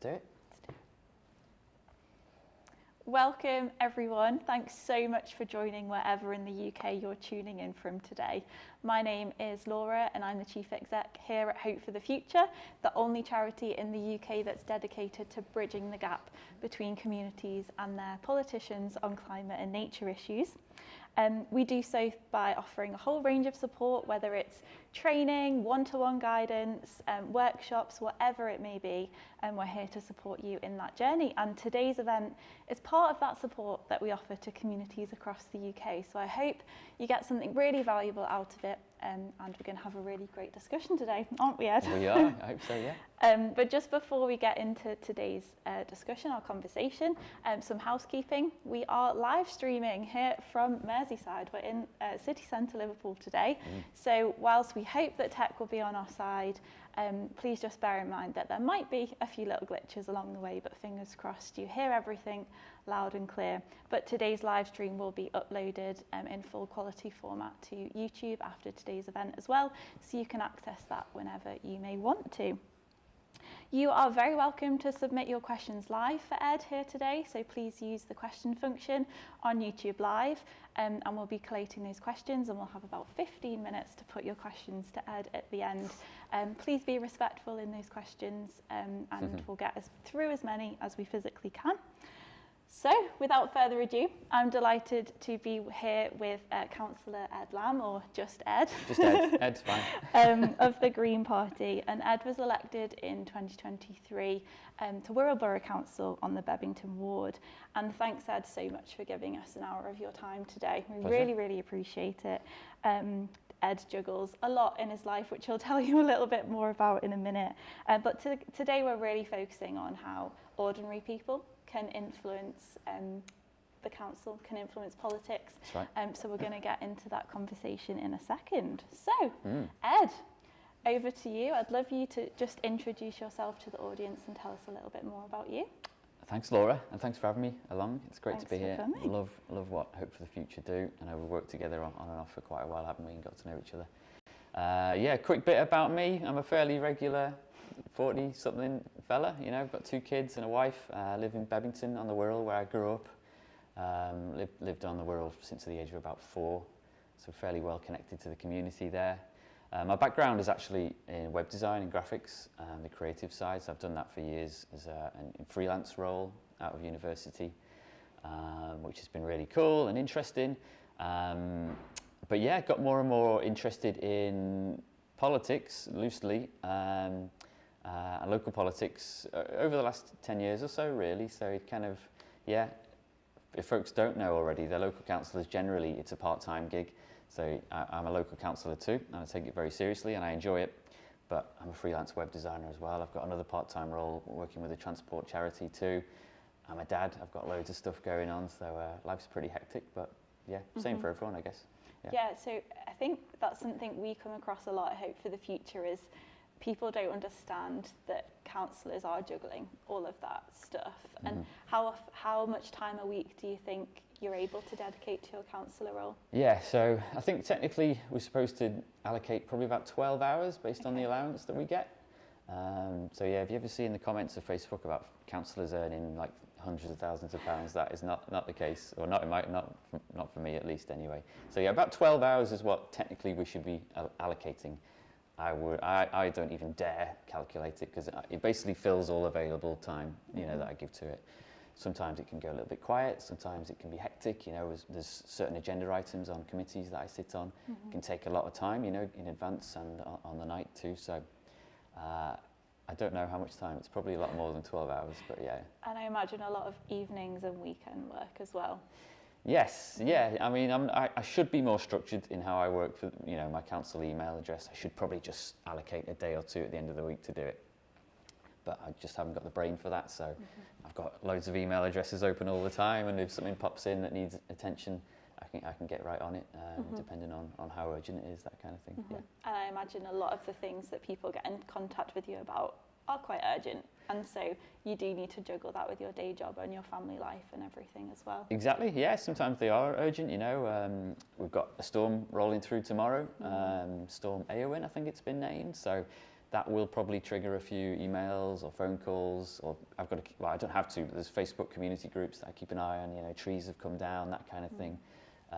do it. Welcome everyone. Thanks so much for joining wherever in the UK you're tuning in from today. My name is Laura and I'm the Chief Exec here at Hope for the Future, the only charity in the UK that's dedicated to bridging the gap between communities and their politicians on climate and nature issues. We do so by offering a whole range of support, whether it's training, one-to-one guidance, workshops, whatever it may be, and we're here to support you in that journey. And today's event is part of that support that we offer to communities across the UK. So I hope you get something really valuable out of it, and we're going to have a really great discussion today, aren't we, Ed? We are, I hope so, yeah. But just before we get into today's discussion, our conversation, some housekeeping. We are live streaming here from Merseyside. We're in city centre Liverpool today. So whilst we hope that tech will be on our side, please just bear in mind that there might be a few little glitches along the way, but fingers crossed you hear everything loud and clear. But today's live stream will be uploaded in full quality format to YouTube after today's event as well, so you can access that whenever you may want to. You are very welcome to submit your questions live for Ed here today, so please use the question function on YouTube Live, and we'll be collating those questions, and we'll have about 15 minutes to put your questions to Ed at the end. Please be respectful in those questions, and we'll get through as many as we physically can. So, without further ado, I'm delighted to be here with Councillor Ed Lamb, or just Ed. Just Ed, Ed's fine. Of the Green Party, and Ed was elected in 2023 to Wirral Borough Council on the Bebington Ward. And thanks, Ed, so much for giving us an hour of your time today. We really, really appreciate it. Ed juggles a lot in his life, which he'll tell you a little bit more about in a minute. But today we're really focusing on how ordinary people can influence the council, can influence politics. That's right. So we're going to get into that conversation in a second. So, Ed, over to you. I'd love you to just introduce yourself to the audience and tell us a little bit more about you. Thanks, Laura, and thanks for having me along. It's great Thanks to be here. coming. Love what Hope for the Future do. I know we've worked together on and off for quite a while, haven't we, and got to know each other. Yeah, quick bit about me. I'm a fairly regular 40-something fella, you know, I've got 2 kids and a wife. Live in Bebington on the Wirral, where I grew up. Lived on the Wirral since the age of about 4, so fairly well connected to the community there. My background is actually in web design and graphics, the creative side, so I've done that for years as a freelance role out of university, which has been really cool and interesting. But yeah, got more and more interested in politics, loosely, and local politics over the last 10 years or so, really. So it kind of, yeah, if folks don't know already, they're local councillors generally, it's a part-time gig. So I'm a local councillor too, and I take it very seriously and I enjoy it. But I'm a freelance web designer as well. I've got another part-time role working with a transport charity too. I'm a dad, I've got loads of stuff going on, so life's pretty hectic, but yeah, same for everyone, I guess. Yeah, so I think that's something we come across a lot at Hope for the Future is people don't understand that councillors are juggling all of that stuff. And how much time a week do you think you're able to dedicate to your councillor role? Yeah, so I think technically we're supposed to allocate probably about 12 hours based on the allowance that we get. So yeah, if you ever see in the comments of Facebook about councillors earning like hundreds of thousands of pounds, that is not the case, or not for me at least anyway. So yeah, about 12 hours is what technically we should be allocating. I don't even dare calculate it because it basically fills all available time, you know, that I give to it. Sometimes it can go a little bit quiet, sometimes it can be hectic, you know, there's certain agenda items on committees that I sit on. It can take a lot of time, you know, in advance and on the night too, so I don't know how much time, it's probably a lot more than 12 hours, but yeah. And I imagine a lot of evenings and weekend work as well. Yes, yeah, I mean, I should be more structured in how I work for, you know, my council email address. I should probably just allocate a day or 2 at the end of the week to do it. But I just haven't got the brain for that, so I've got loads of email addresses open all the time, and if something pops in that needs attention, I can get right on it, depending on how urgent it is, that kind of thing. Yeah. And I imagine a lot of the things that people get in contact with you about are quite urgent, and so you do need to juggle that with your day job and your family life and everything as well. Exactly, yeah, sometimes they are urgent, you know. We've got a storm rolling through tomorrow, Storm Eowyn, I think it's been named, so that will probably trigger a few emails or phone calls, or well, I don't have to, but there's Facebook community groups that I keep an eye on, you know, trees have come down, that kind of thing.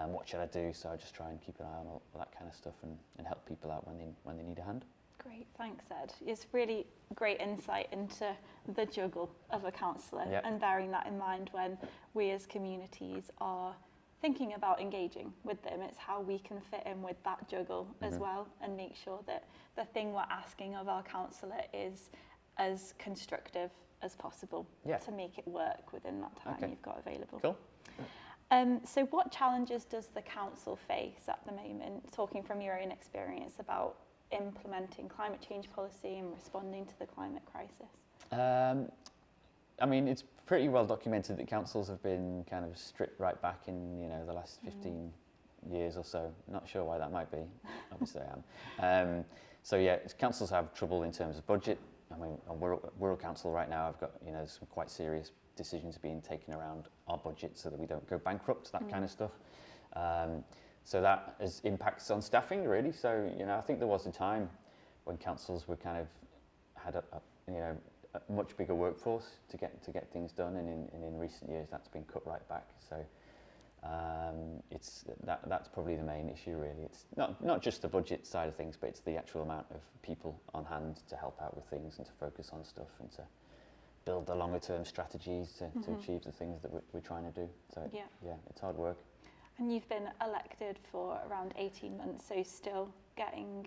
What should I do? So I just try and keep an eye on all that kind of stuff and help people out when they need a hand. Great, thanks Ed. It's really great insight into the juggle of a councillor, and bearing that in mind when we as communities are thinking about engaging with them. It's how we can fit in with that juggle as well, and make sure that the thing we're asking of our councillor is as constructive as possible to make it work within that time you've got available. Cool. So what challenges does the council face at the moment, talking from your own experience about implementing climate change policy and responding to the climate crisis? I mean, it's pretty well documented that councils have been kind of stripped right back in, you know, the last 15 years or so. Not sure why that might be. Obviously I am. So yeah, councils have trouble in terms of budget. I mean, on Wirral Council right now, I've got, you know, some quite serious decisions being taken around our budget so that we don't go bankrupt, that kind of stuff. So that has impacts on staffing really. So, you know, I think there was a time when councils were kind of had a much bigger workforce to get things done, and in recent years that's been cut right back. So that's probably the main issue really. It's not just the budget side of things, but it's the actual amount of people on hand to help out with things and to focus on stuff and to build the longer term strategies to achieve the things that we're trying to do. So yeah, it's hard work. And you've been elected for around 18 months, so still getting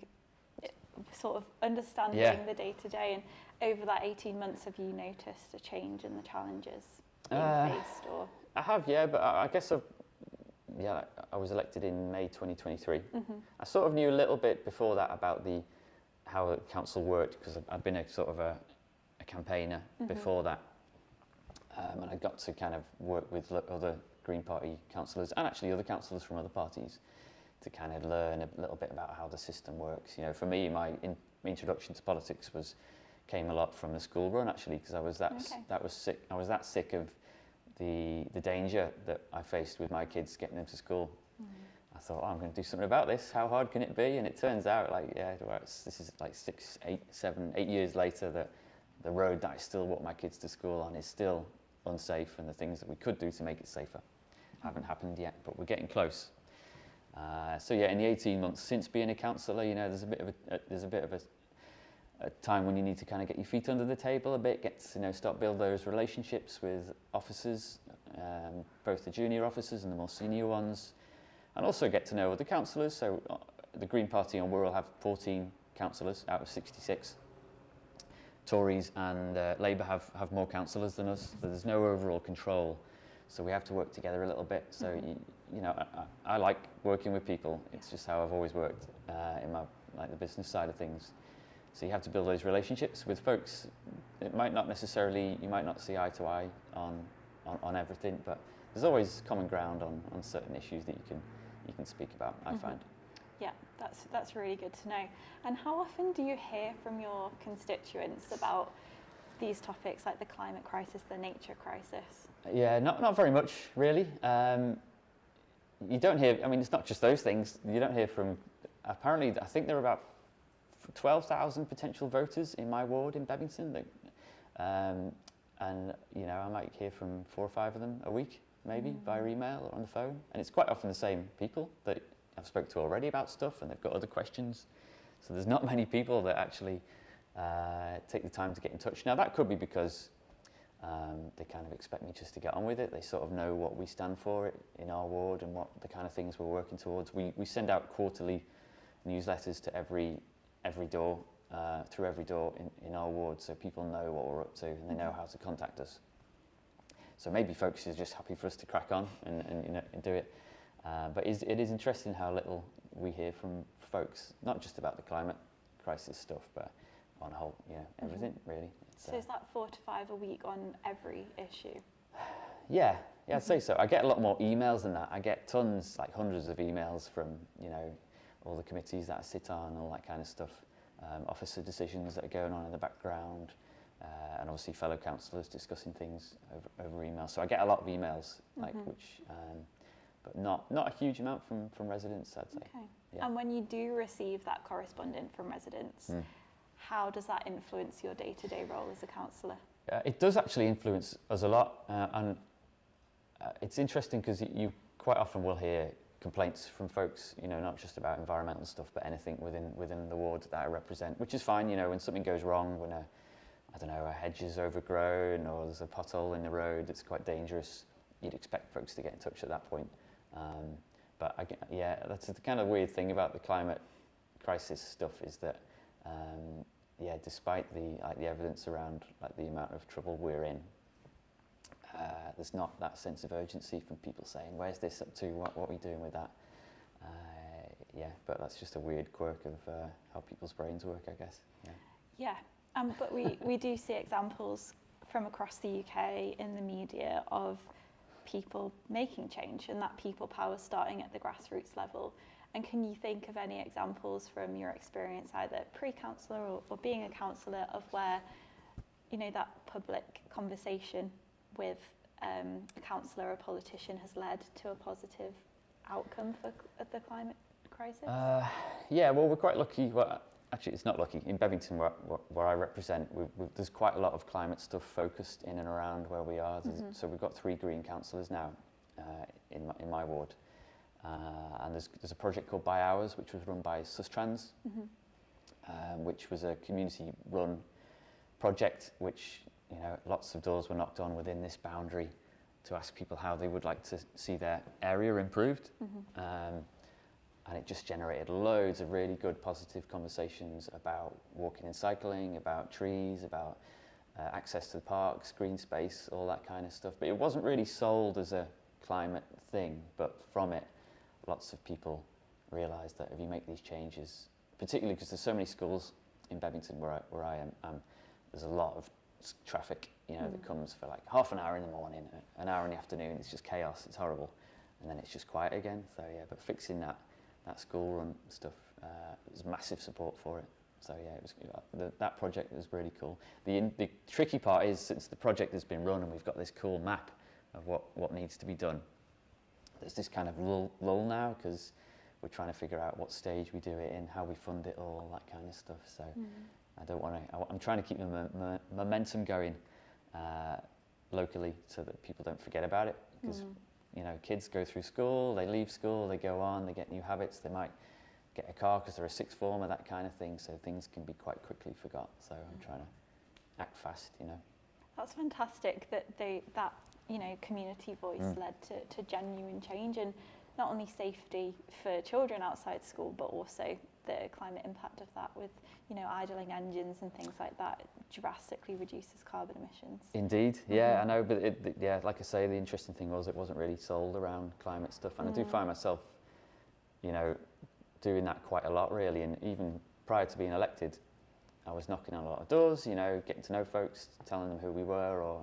sort of understanding the day-to-day. And over that 18 months, have you noticed a change in the challenges being faced? Or I have, but I guess I was elected in May 2023. I sort of knew a little bit before that about how the council worked, because I'd been a sort of a campaigner before that, and I got to kind of work with other Green Party councillors and actually other councillors from other parties to kind of learn a little bit about how the system works. You know, for me, my introduction to politics came a lot from the school run actually, because I was that sick of the danger that I faced with my kids getting them to school. I thought, I'm going to do something about this. How hard can it be? And it turns out, this is like 6, 8, 7, 8 years later that the road that I still walk my kids to school on is still unsafe, and the things that we could do to make it safer haven't happened yet, but we're getting close. So yeah, in the 18 months since being a councillor, you know, there's a bit of a time when you need to kind of get your feet under the table a bit, start build those relationships with officers, both the junior officers and the more senior ones, and also get to know other councillors. So the Green Party on Wirral have 14 councillors out of 66. Tories and Labour have more councillors than us. So there's no overall control, so we have to work together a little bit. So you know, I like working with people. It's just how I've always worked in my the business side of things. So you have to build those relationships with folks. It might not necessarily, you might not see eye to eye on everything, but there's always common ground on certain issues that you can speak about, I find. Yeah, that's really good to know. And how often do you hear from your constituents about these topics like the climate crisis, the nature crisis? Yeah, not very much really. You don't hear, I mean, it's not just those things. You don't hear from, apparently, I think there are about 12,000 potential voters in my ward in Bebington. And, you know, I might hear from 4 or 5 of them a week, maybe, via email or on the phone. And it's quite often the same people that I've spoke to already about stuff, and they've got other questions. So there's not many people that actually take the time to get in touch. Now, that could be because they kind of expect me just to get on with it. They sort of know what we stand for in our ward and what the kind of things we're working towards. We send out quarterly newsletters to every door, through every door in our ward, so people know what we're up to and they know how to contact us. So maybe folks are just happy for us to crack on and do it. But it is interesting how little we hear from folks, not just about the climate crisis stuff, but on whole, everything really. So is that 4 to 5 a week on every issue? Yeah, I'd say so. I get a lot more emails than that. I get tons, like hundreds of emails from, all the committees that I sit on, all that kind of stuff, officer decisions that are going on in the background, and obviously fellow councillors discussing things over email. So I get a lot of emails, but not a huge amount from residents, I'd say. Okay. Yeah. And when you do receive that correspondence from residents, how does that influence your day-to-day role as a councillor? It does actually influence us a lot, and it's interesting because you quite often will hear complaints from folks, you know, not just about environmental stuff, but anything within the ward that I represent, which is fine, you know, when something goes wrong, when a hedge is overgrown or there's a pothole in the road, it's quite dangerous. You'd expect folks to get in touch at that point. But that's the kind of weird thing about the climate crisis stuff is that, despite the evidence around the amount of trouble we're in, there's not that sense of urgency from people saying, "Where's this up to? What are we doing with that?" But that's just a weird quirk of how people's brains work, I guess. Yeah, but we do see examples from across the UK in the media of people making change and that people power starting at the grassroots level. And can you think of any examples from your experience, either pre-councillor or being a councillor, of where, you know, that public conversation with a councillor or a politician has led to a positive outcome for the climate crisis? Well, we're quite lucky. Well, actually, it's not lucky. In Bebington, where I represent, there's quite a lot of climate stuff focused in and around where we are. So we've got 3 Green Councillors now in my ward. And there's a project called By Hours, which was run by Sustrans, which was a community-run project, which, you know, lots of doors were knocked on within this boundary to ask people how they would like to see their area improved. And it just generated loads of really good positive conversations about walking and cycling, about trees, about access to the parks, green space, all that kind of stuff. But it wasn't really sold as a climate thing, but from it, lots of people realised that if you make these changes, particularly because there's so many schools in Bebington where I am, there's a lot of traffic, you know, that comes for like half an hour in the morning, an hour in the afternoon. It's just chaos. It's horrible, and then it's just quiet again. So but fixing that school run stuff, there's massive support for it. So it was that project was really cool. The tricky part is, since the project has been run and we've got this cool map of what needs to be done, there's this kind of lull now because we're trying to figure out what stage we do it in, how we fund it all, that kind of stuff. So I don't want to. I'm trying to keep the momentum going locally so that people don't forget about it, because you know, kids go through school, they leave school, they go on, they get new habits, they might get a car because they're a sixth former, that kind of thing. So things can be quite quickly forgot. So I'm trying to act fast, you know. That's fantastic that that you know, community voice led to genuine change, and not only safety for children outside school, but also the climate impact of that with, you know, idling engines and things like that drastically reduces carbon emissions. Indeed, I know, but like I say, the interesting thing was it wasn't really sold around climate stuff, and I do find myself, you know, doing that quite a lot really, and even prior to being elected, I was knocking on a lot of doors, you know, getting to know folks, telling them who we were,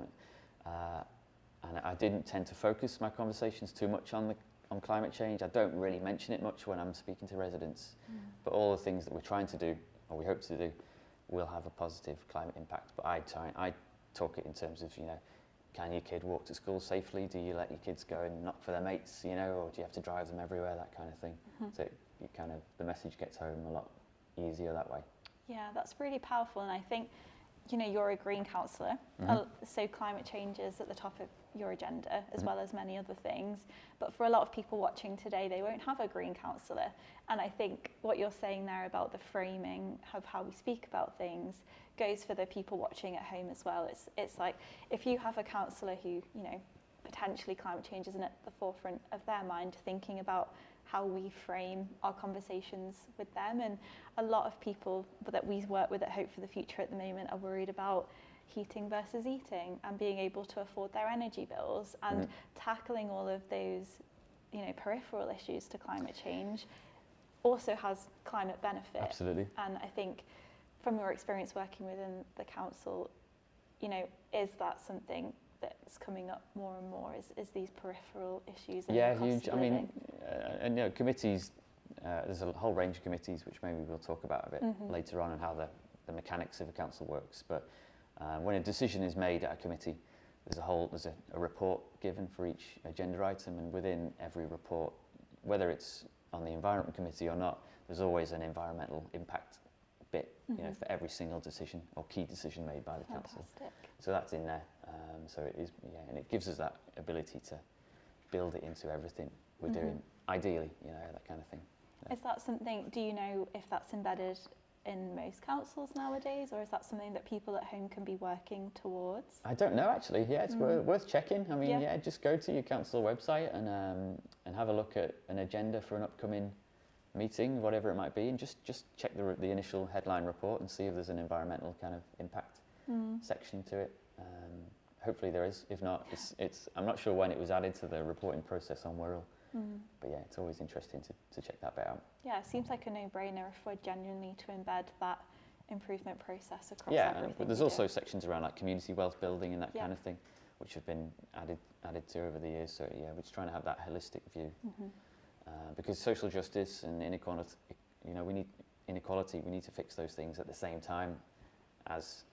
and I didn't tend to focus my conversations too much on climate change. I don't really mention it much when I'm speaking to residents, but all the things that we're trying to do, or we hope to do, will have a positive climate impact. But I talk it in terms of, you know, can your kid walk to school safely? Do you let your kids go and knock for their mates, you know, or do you have to drive them everywhere, that kind of thing? So the message gets home a lot easier that way. Yeah, that's really powerful, and I think, you know, you're a Green Councillor, so climate change is at the top of your agenda, as well as many other things. But for a lot of people watching today, they won't have a Green Councillor. And I think what you're saying there about the framing of how we speak about things goes for the people watching at home as well. It's like, if you have a councillor who, you know, potentially climate change isn't at the forefront of their mind, thinking about how we frame our conversations with them. And a lot of people that we work with at Hope for the Future at the moment are worried about heating versus eating and being able to afford their energy bills, and tackling all of those, you know, peripheral issues to climate change also has climate benefit. Absolutely. And I think from your experience working within the council, you know, is that something that's coming up more and more, is these peripheral issues? Yeah, huge. I mean, and you know, committees, there's a whole range of committees which maybe we'll talk about a bit later on, and how the mechanics of a council works. But when a decision is made at a committee, there's a report given for each agenda item, and within every report, whether it's on the Environment Committee or not, there's always an environmental impact bit, you know, for every single decision or key decision made by the council. Fantastic. So that's in there. So it is, yeah, and it gives us that ability to build it into everything we're doing, ideally, you know, that kind of thing. Yeah. Is that something, do you know if that's embedded in most councils nowadays, or is that something that people at home can be working towards? I don't know, actually. Yeah, it's worth checking. I mean, yeah, just go to your council website and have a look at an agenda for an upcoming meeting, whatever it might be, and just check the initial headline report and see if there's an environmental kind of impact section to it. Hopefully there is. If not, it's I'm not sure when it was added to the reporting process on Wirral. But yeah, it's always interesting to check that bit out. Yeah, it seems like a no-brainer if we're genuinely to embed that improvement process across everything. But there's also sections around like community wealth building and that kind of thing, which have been added to over the years. So yeah, we're just trying to have that holistic view. Because social justice and inequality, you know, we need to fix those things at the same time as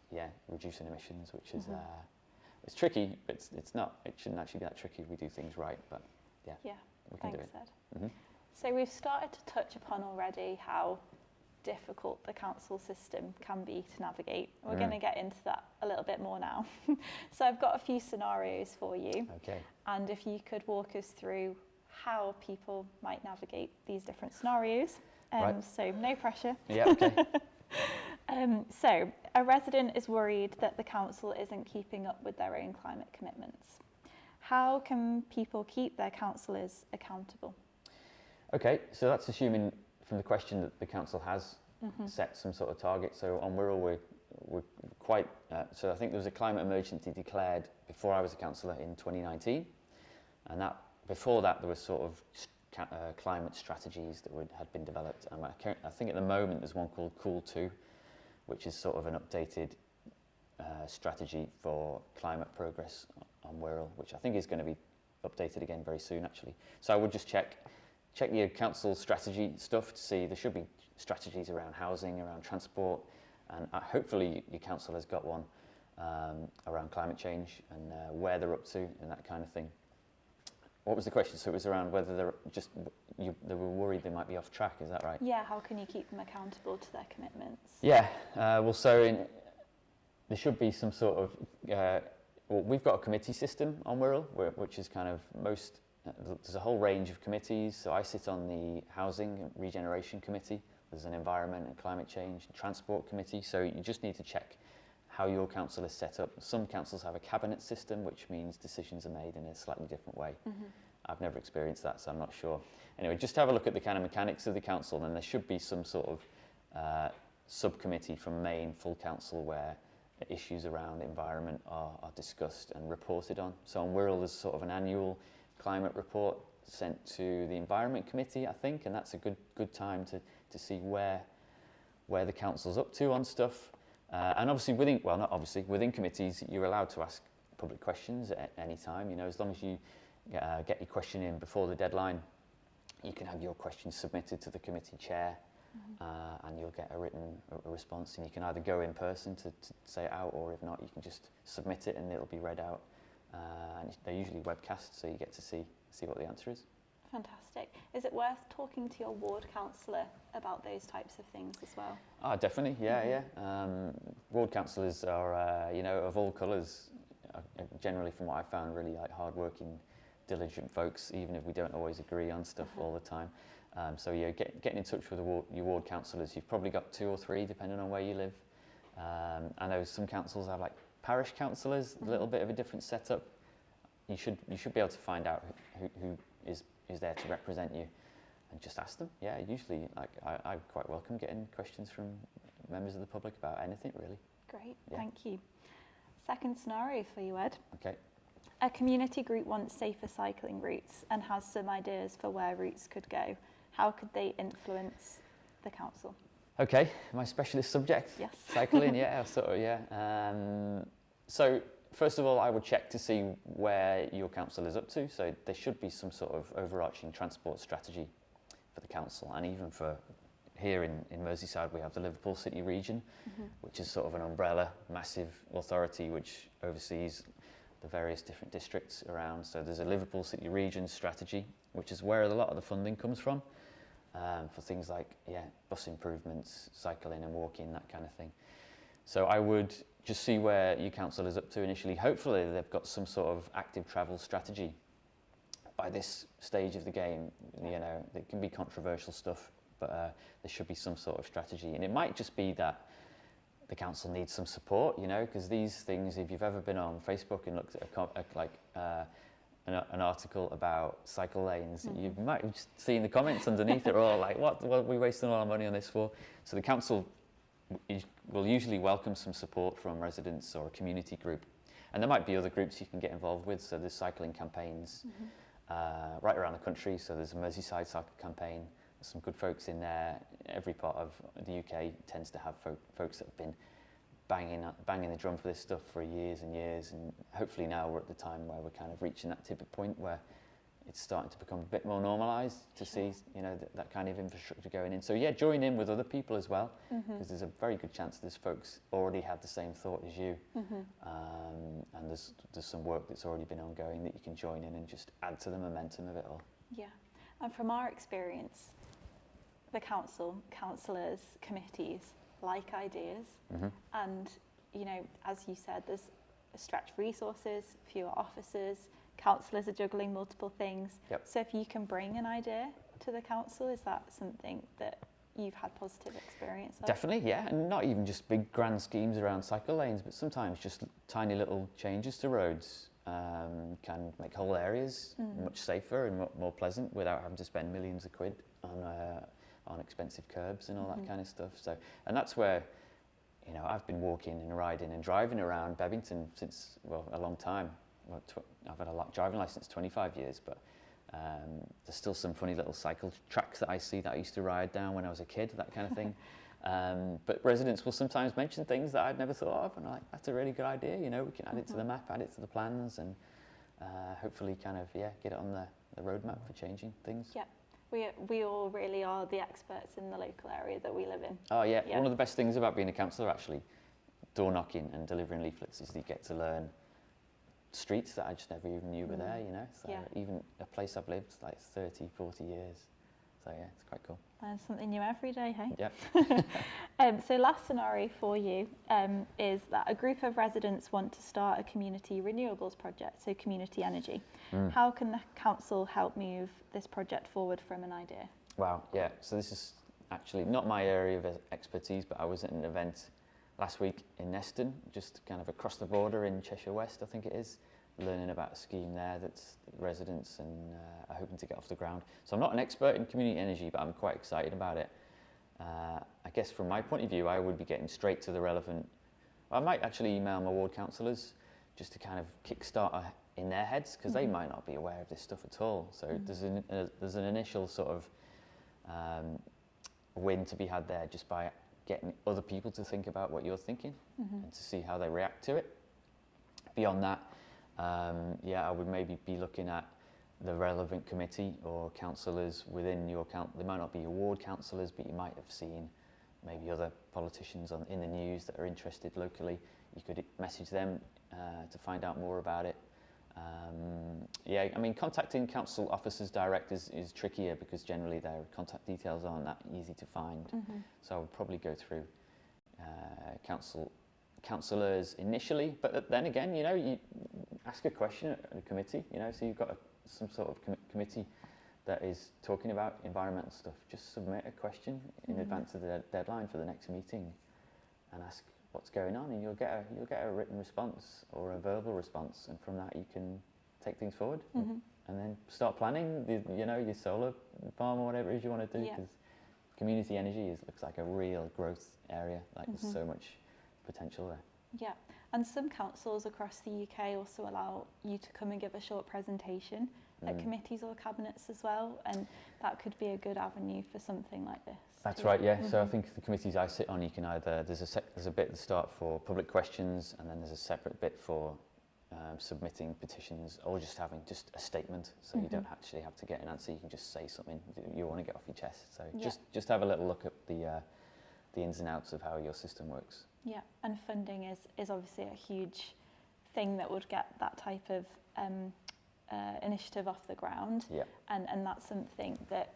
reducing emissions, which is it's tricky, but it shouldn't actually be that tricky if we do things right. But yeah. We can do it. Ed. So we've started to touch upon already how difficult the council system can be to navigate. We're going to get into that a little bit more now. So I've got a few scenarios for you. Okay. And if you could walk us through how people might navigate these different scenarios. Right. So no pressure. Yeah, okay. So a resident is worried that the council isn't keeping up with their own climate commitments. How can people keep their councillors accountable? Okay, so that's assuming from the question that the council has set some sort of target. So on Wirral, we're quite, so I think there was a climate emergency declared before I was a councillor in 2019. And before that, there was sort of climate strategies that had been developed. And I think at the moment there's one called Cllr, which is sort of an updated strategy for climate progress on Wirral, which I think is going to be updated again very soon, actually. So I would just check your council strategy stuff to see there should be strategies around housing, around transport, and hopefully your council has got one around climate change and where they're up to and that kind of thing. What was the question? So it was around whether they were worried they might be off track, is that right? Yeah, how can you keep them accountable to their commitments? Yeah, well, so there should be some sort of, well, we've got a committee system on Wirral, which is kind of there's a whole range of committees. So I sit on the Housing and Regeneration Committee. There's an Environment and Climate Change and Transport Committee. So you just need to check how your council is set up. Some councils have a cabinet system, which means decisions are made in a slightly different way. I've never experienced that, so I'm not sure. Anyway, just have a look at the kind of mechanics of the council, and there should be some sort of subcommittee from main full council where issues around environment are discussed and reported on. So on Wirral, there's sort of an annual climate report sent to the Environment Committee, I think, and that's a good time to see where the council's up to on stuff. And obviously within committees, you're allowed to ask public questions at any time. You know, as long as you get your question in before the deadline, you can have your questions submitted to the committee chair, and you'll get a written response. And you can either go in person to say it out, or if not, you can just submit it and it'll be read out. And they're usually webcast, so you get to see what the answer is. Fantastic. Is it worth talking to your ward councillor about those types of things as well? Ah, definitely, yeah. Ward councillors are, you know, of all colours, generally from what I found, really like hard-working, diligent folks, even if we don't always agree on stuff all the time. So yeah, getting in touch with your ward councillors. You've probably got 2 or 3, depending on where you live. I know some councils have like parish councillors, a little bit of a different setup. You should be able to find out who is there to represent you, and just ask them. Yeah, usually I quite welcome getting questions from members of the public about anything, really. Great, thank you. Second scenario for you, Ed. Okay. A community group wants safer cycling routes and has some ideas for where routes could go. How could they influence the council? Okay, my specialist subject. Yes. Cycling, yeah, sort of, yeah. So first of all, I would check to see where your council is up to. So there should be some sort of overarching transport strategy for the council, and even for here in Merseyside, we have the Liverpool City region, which is sort of an umbrella, massive authority which oversees the various different districts around. So there's a Liverpool City region strategy, which is where a lot of the funding comes from. for things like, bus improvements, cycling and walking, that kind of thing. So I would just see where your council is up to initially. Hopefully they've got some sort of active travel strategy. By this stage of the game, it can be controversial stuff, but there should be some sort of strategy. And it might just be that the council needs some support, because these things, if you've ever been on Facebook and looked at an article about cycle lanes, you might have just seen the comments underneath it, all like, what are we wasting all our money on this for? So the council will usually welcome some support from residents or a community group. And there might be other groups you can get involved with, so there's cycling campaigns right around the country. So there's a Merseyside cycle campaign, there's some good folks in there. Every part of the UK tends to have folks that have been banging the drum for this stuff for years and years, and hopefully now we're at the time where we're kind of reaching that tipping point where it's starting to become a bit more normalised to see, that kind of infrastructure going in. So join in with other people as well, because there's a very good chance there's folks already had the same thought as you, and there's some work that's already been ongoing that you can join in and just add to the momentum of it all. Yeah, and from our experience, the council, councillors, committees like ideas, and as you said, there's stretched resources, fewer officers. Councillors are juggling multiple things. Yep. So if you can bring an idea to the council, is that something that you've had positive experience of? Definitely, yeah, and not even just big grand schemes around cycle lanes, but sometimes just tiny little changes to roads can make whole areas much safer and more pleasant without having to spend millions of quid on expensive curbs and all that kind of stuff. So, and that's where, I've been walking and riding and driving around Bebington since, a long time. I've had a driving licence 25 years, but there's still some funny little cycle tracks that I see that I used to ride down when I was a kid, that kind of thing. But residents will sometimes mention things that I'd never thought of, and I'm like, that's a really good idea, we can add it to the map, add it to the plans, and hopefully kind of, get it on the roadmap for changing things. Yeah. We all really are the experts in the local area that we live in. Oh yeah, one of the best things about being a councillor, actually, door knocking and delivering leaflets, is that you get to learn streets that I just never even knew were there, so even a place I've lived like 30, 40 years, so it's quite cool. Learn something new every day, hey? Yeah. So last scenario for you is that a group of residents want to start a community renewables project, so community energy. How can the council help move this project forward from an idea? Wow, yeah, so this is actually not my area of expertise, but I was at an event last week in Neston, just kind of across the border in Cheshire West, I think it is, learning about a scheme there that residents are hoping to get off the ground. So I'm not an expert in community energy, but I'm quite excited about it. I guess from my point of view, I would be getting straight to the relevant. I might actually email my ward councillors just to kind of kickstart in their heads, because they might not be aware of this stuff at all. So there's an initial sort of win to be had there just by getting other people to think about what you're thinking and to see how they react to it. Beyond that, I would maybe be looking at the relevant committee or councillors within your they might not be your ward councillors, but you might have seen maybe other politicians in the news that are interested locally. You could message them to find out more about it. Contacting council officers direct is trickier, because generally their contact details aren't that easy to find. So I would probably go through councillors initially, but then again, you ask a question at a committee, so you've got some sort of committee that is talking about environmental stuff. Just submit a question in advance of the deadline for the next meeting and ask what's going on, and you'll get a written response or a verbal response, and from that you can take things forward and then start planning your solar farm or whatever it is you want to do, because community energy looks like a real growth area. There's so much potential there. Yeah, and some councils across the UK also allow you to come and give a short presentation at committees or cabinets as well, and that could be a good avenue for something like this. That's right, yeah. So I think the committees I sit on, you can either, there's a bit at the start for public questions, and then there's a separate bit for submitting petitions, or just having just a statement, so you don't actually have to get an answer. You can just say something you want to get off your chest. So just have a little look at the ins and outs of how your system works. Yeah, and funding is obviously a huge thing that would get that type of initiative off the ground. Yeah. And that's something that,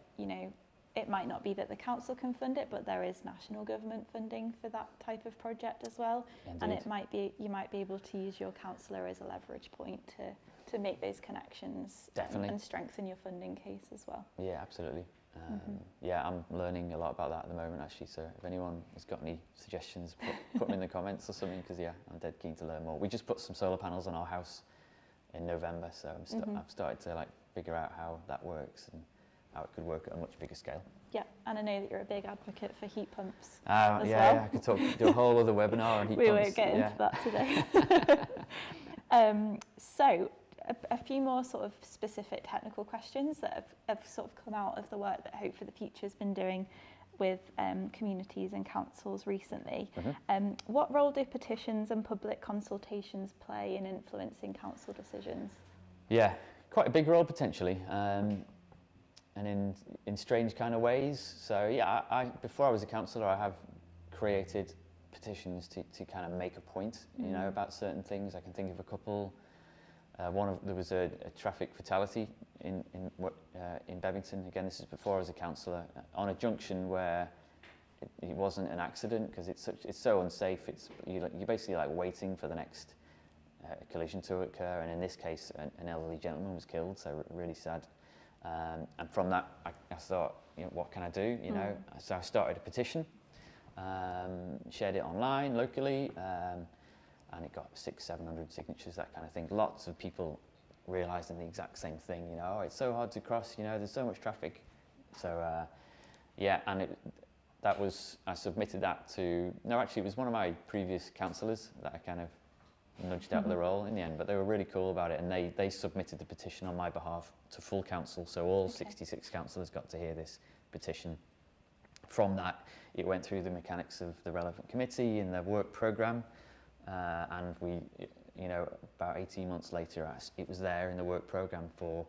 it might not be that the council can fund it, but there is national government funding for that type of project as well. Indeed. And it might be, you might be able to use your councillor as a leverage point to make those connections. Definitely. And strengthen your funding case as well. Yeah, absolutely. Yeah, I'm learning a lot about that at the moment, actually. So if anyone has got any suggestions, put them in the comments or something, because yeah, I'm dead keen to learn more. We just put some solar panels on our house in November, so I've started to like figure out how that works and how it could work at a much bigger scale. Yeah, and I know that you're a big advocate for heat pumps. Yeah, well. yeah, I could do a whole other webinar on heat We pumps. won't get into that today. So a few more sort of specific technical questions that have sort of come out of the work that Hope for the Future has been doing with communities and councils recently. What role do petitions and public consultations play in influencing council decisions? Yeah, quite a big role potentially, and in strange kind of ways. So yeah, I before I was a councillor, I have created petitions to kind of make a point, you know, about certain things. I can think of a couple. There was a traffic fatality in Bebington. Again, this is before I was a councillor, on a junction where it wasn't an accident because it's so unsafe. You're basically like waiting for the next collision to occur, and in this case, an elderly gentleman was killed. So really sad. And from that, I thought, you know, what can I do? You know, so I started a petition, shared it online locally. And it got 600-700 signatures, that kind of thing. Lots of people realising the exact same thing, you know, it's so hard to cross, you know, there's so much traffic. So, yeah, and I submitted that to, no, actually it was one of my previous councillors that I kind of nudged out of the role in the end, but they were really cool about it, and they submitted the petition on my behalf to full council, so all 66 councillors got to hear this petition. From that, it went through the mechanics of the relevant committee and the work programme. And we, you know, about 18 months later, it was there in the work programme for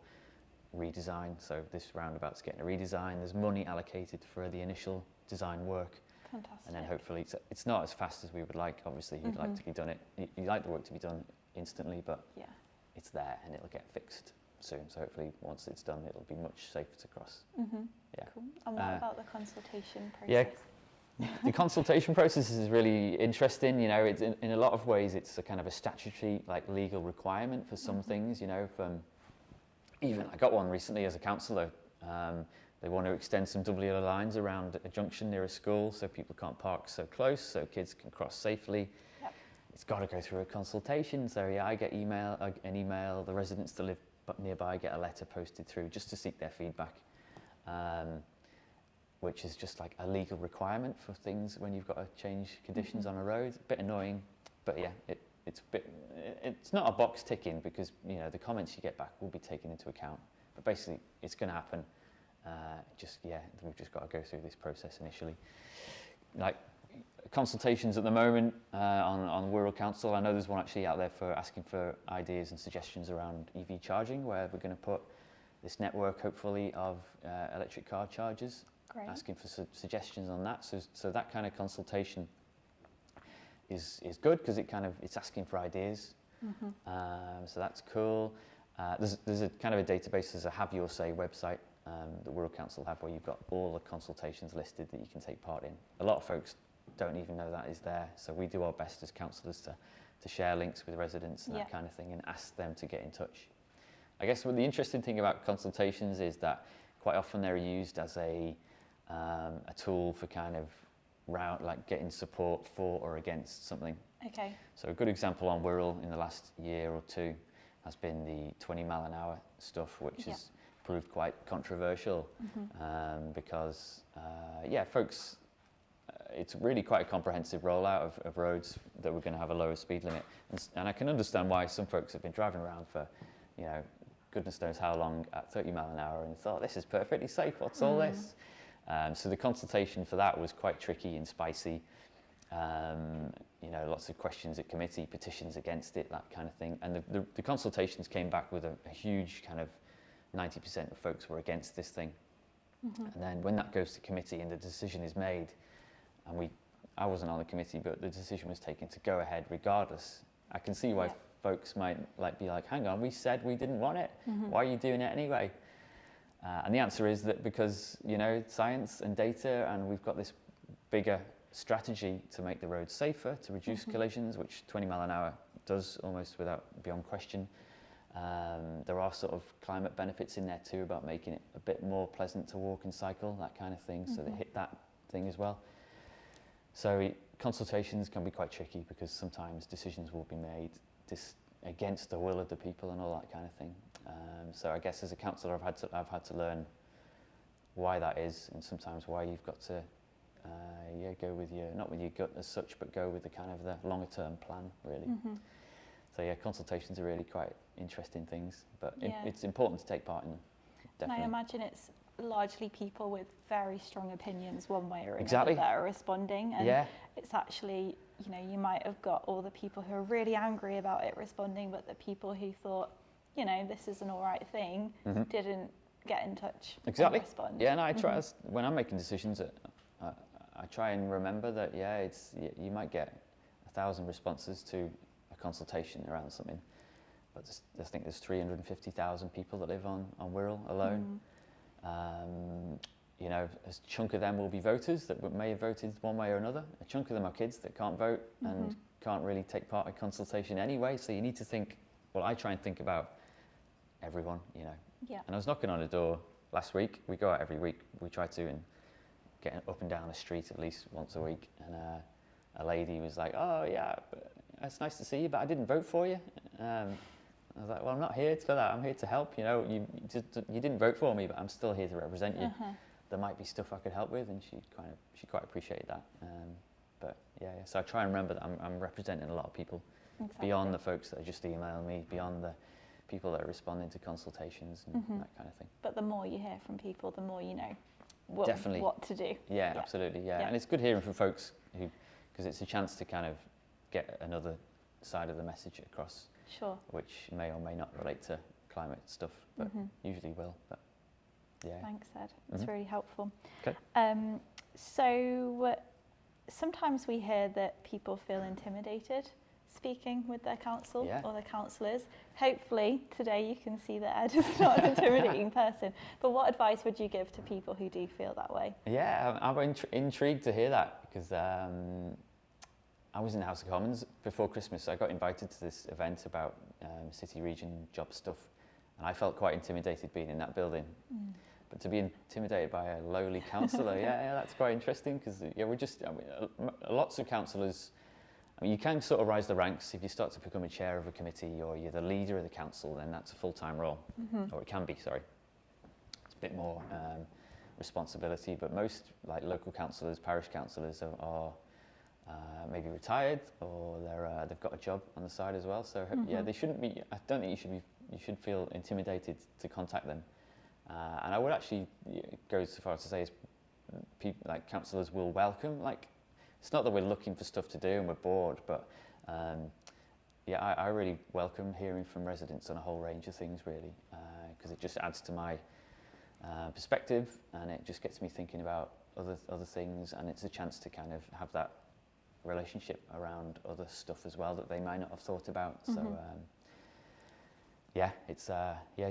redesign. So this roundabout's getting a redesign. There's money allocated for the initial design work. Fantastic. And then hopefully, it's not as fast as we would like. Obviously, you'd like to be done you'd like the work to be done instantly, but it's there and it'll get fixed soon. So hopefully, once it's done, it'll be much safer to cross. Yeah. Cool. And what about the consultation process? Yeah. The consultation process is really interesting. You know, it's in a lot of ways, it's a kind of a statutory, like legal requirement for some things. You know, from even I got one recently as a councillor. They want to extend some double yellow lines around a junction near a school, so people can't park so close, so kids can cross safely. Yep. It's got to go through a consultation. So yeah, I get an email. The residents that live nearby get a letter posted through just to seek their feedback. Which is just like a legal requirement for things when you've got to change conditions on a road. A bit annoying, but yeah, it's not a box ticking because, you know, the comments you get back will be taken into account. But basically, it's going to happen. We've just got to go through this process initially. Like consultations at the moment on Wirral Council. I know there's one actually out there for asking for ideas and suggestions around EV charging, where we're going to put this network, hopefully, of electric car chargers. Great. Asking for suggestions on that. So that kind of consultation is good because it's asking for ideas. So that's cool. There's a kind of a database. There's a Have Your Say website that Wirral Council have, where you've got all the consultations listed that you can take part in. A lot of folks don't even know that is there. So we do our best as councillors to share links with residents and that kind of thing, and ask them to get in touch. I guess the interesting thing about consultations is that quite often they're used as a tool for kind of like getting support for or against something. Okay. So a good example on Wirral in the last year or two has been the 20 mile an hour stuff, which has proved quite controversial because, folks, it's really quite a comprehensive rollout of roads that we're going to have a lower speed limit. And I can understand why some folks have been driving around for, you know, goodness knows how long at 30 mile an hour and thought, this is perfectly safe, what's all this? So the consultation for that was quite tricky and spicy. You know, lots of questions at committee, petitions against it, that kind of thing. And the consultations came back with a huge kind of 90% of folks were against this thing. And then when that goes to committee and the decision is made, and I wasn't on the committee, but the decision was taken to go ahead regardless. I can see why folks might be like, hang on, we said we didn't want it. Why are you doing it anyway? And the answer is that because, you know, science and data, and we've got this bigger strategy to make the roads safer, to reduce collisions, which 20 mile an hour does almost beyond question. There are sort of climate benefits in there too, about making it a bit more pleasant to walk and cycle, that kind of thing. So they hit that thing as well. So consultations can be quite tricky because sometimes decisions will be made against the will of the people and all that kind of thing. So I guess as a councillor, I've had to learn why that is, and sometimes why you've got to go with not with your gut as such, but go with the kind of the longer term plan, really. So yeah, consultations are really quite interesting things, but it's important to take part in them. Definitely. And I imagine it's largely people with very strong opinions one way or another that are responding, and it's actually, you know, you might have got all the people who are really angry about it responding, but the people who thought, you know, this is an all right thing, didn't get in touch and respond. Yeah, and I try, when I'm making decisions, I try and remember that, you might get 1,000 responses to a consultation around something, but I think there's 350,000 people that live on Wirral alone. You know, a chunk of them will be voters that may have voted one way or another. A chunk of them are kids that can't vote and can't really take part in consultation anyway. So you need to think, well, I try and think about everyone, you know. Yeah. And I was knocking on a door last week. We go out every week. We try to and get up and down the street at least once a week. And a lady was like, "Oh yeah, it's nice to see you, but I didn't vote for you." I was like, "Well, I'm not here for that. I'm here to help. You know, you didn't vote for me, but I'm still here to represent you. There might be stuff I could help with," and she quite appreciated that. But so I try and remember that I'm representing a lot of people beyond the folks that are just emailing me, beyond the people that are responding to consultations and that kind of thing. But the more you hear from people, the more you know what to do. Yeah, absolutely. Yeah, and it's good hearing from folks because it's a chance to kind of get another side of the message across. Sure. Which may or may not relate to climate stuff, but usually will. But Thanks, Ed. It's really helpful. Okay. So sometimes we hear that people feel intimidated speaking with their council or their councillors. Hopefully today you can see that Ed is not an intimidating person. But what advice would you give to people who do feel that way? Yeah, I'm intrigued to hear that because I was in the House of Commons before Christmas. I got invited to this event about city region job stuff, and I felt quite intimidated being in that building. But to be intimidated by a lowly councillor, that's quite interesting because we're just, lots of councillors, you can sort of rise the ranks if you start to become a chair of a committee or you're the leader of the council, then that's a full-time role, or it can be, sorry. It's a bit more responsibility, but most like local councillors, parish councillors are maybe retired or they've got a job on the side as well. So they shouldn't be. I don't think you should feel intimidated to contact them. And I would actually go so far as to say is people like councillors will welcome. Like it's not that we're looking for stuff to do and we're bored, but I really welcome hearing from residents on a whole range of things really, because it just adds to my perspective and it just gets me thinking about other things, and it's a chance to kind of have that relationship around other stuff as well that they might not have thought about. So it's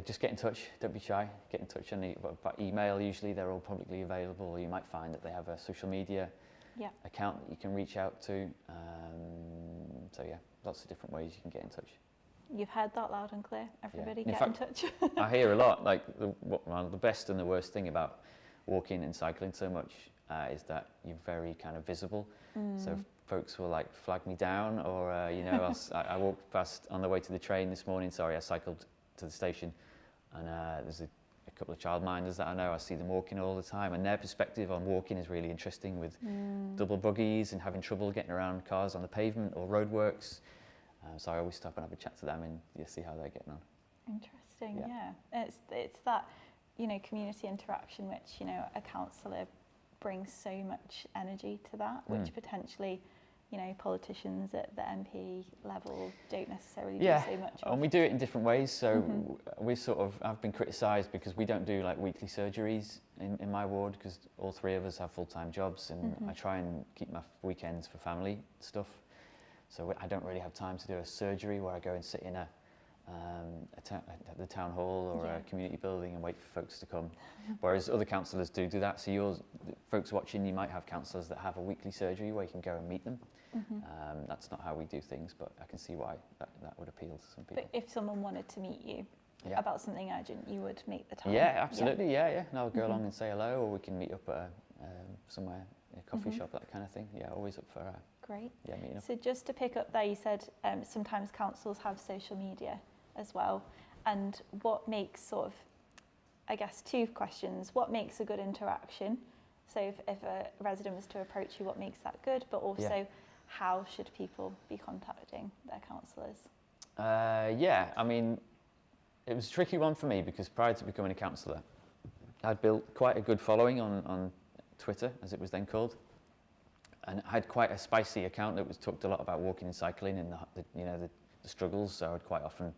just get in touch, don't be shy, get in touch by email. Usually they're all publicly available, or you might find that they have a social media account that you can reach out to. Lots of different ways you can get in touch. You've heard that loud and clear. Everybody get in touch. I hear a lot, like the best and the worst thing about walking and cycling so much is that you're very kind of visible. So folks will like flag me down, or I walked past on the way to the train this morning. I cycled to the station, and there's a couple of childminders that I know. I see them walking all the time, and their perspective on walking is really interesting, with double buggies and having trouble getting around cars on the pavement or roadworks. So I always stop and have a chat to them and see how they're getting on. Interesting, yeah. It's that community interaction which a councillor brings so much energy to that, which potentially politicians at the MP level don't necessarily do so much of. And we do it in different ways. So I've been criticised because we don't do like weekly surgeries in my ward, because all three of us have full-time jobs, and I try and keep my weekends for family stuff. So I don't really have time to do a surgery where I go and sit in a at the town hall or Yeah. a community building and wait for folks to come. Whereas other councillors do that. So folks watching, you might have councillors that have a weekly surgery where you can go and meet them. That's not how we do things, but I can see why that would appeal to some people. But if someone wanted to meet you Yeah. about something urgent, you would make the time? Yeah, absolutely, yeah. And I'll go along and say hello, or we can meet up at somewhere, a coffee shop, that kind of thing. Yeah, always up for Great. meeting up. So just to pick up there, you said sometimes councils have social media as well. And what makes sort of, I guess, two questions. What makes a good interaction? So if a resident was to approach you, what makes that good? But also, how should people be contacting their councillors? Yeah, I mean, it was a tricky one for me because prior to becoming a councillor, I'd built quite a good following on Twitter, as it was then called. And I had quite a spicy account that talked a lot about walking and cycling and the struggles. So I'd quite often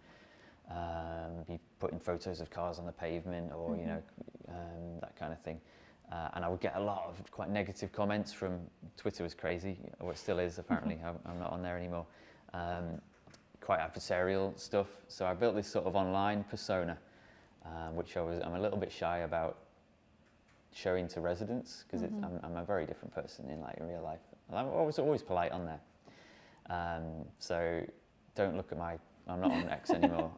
be putting photos of cars on the pavement or that kind of thing. And I would get a lot of quite negative comments from Twitter. Was crazy, or it still is apparently. I'm not on there anymore. Quite adversarial stuff. So I built this sort of online persona, which I'm a little bit shy about showing to residents because I'm a very different person in real life. And I was always polite on there. So don't look at I'm not on X anymore.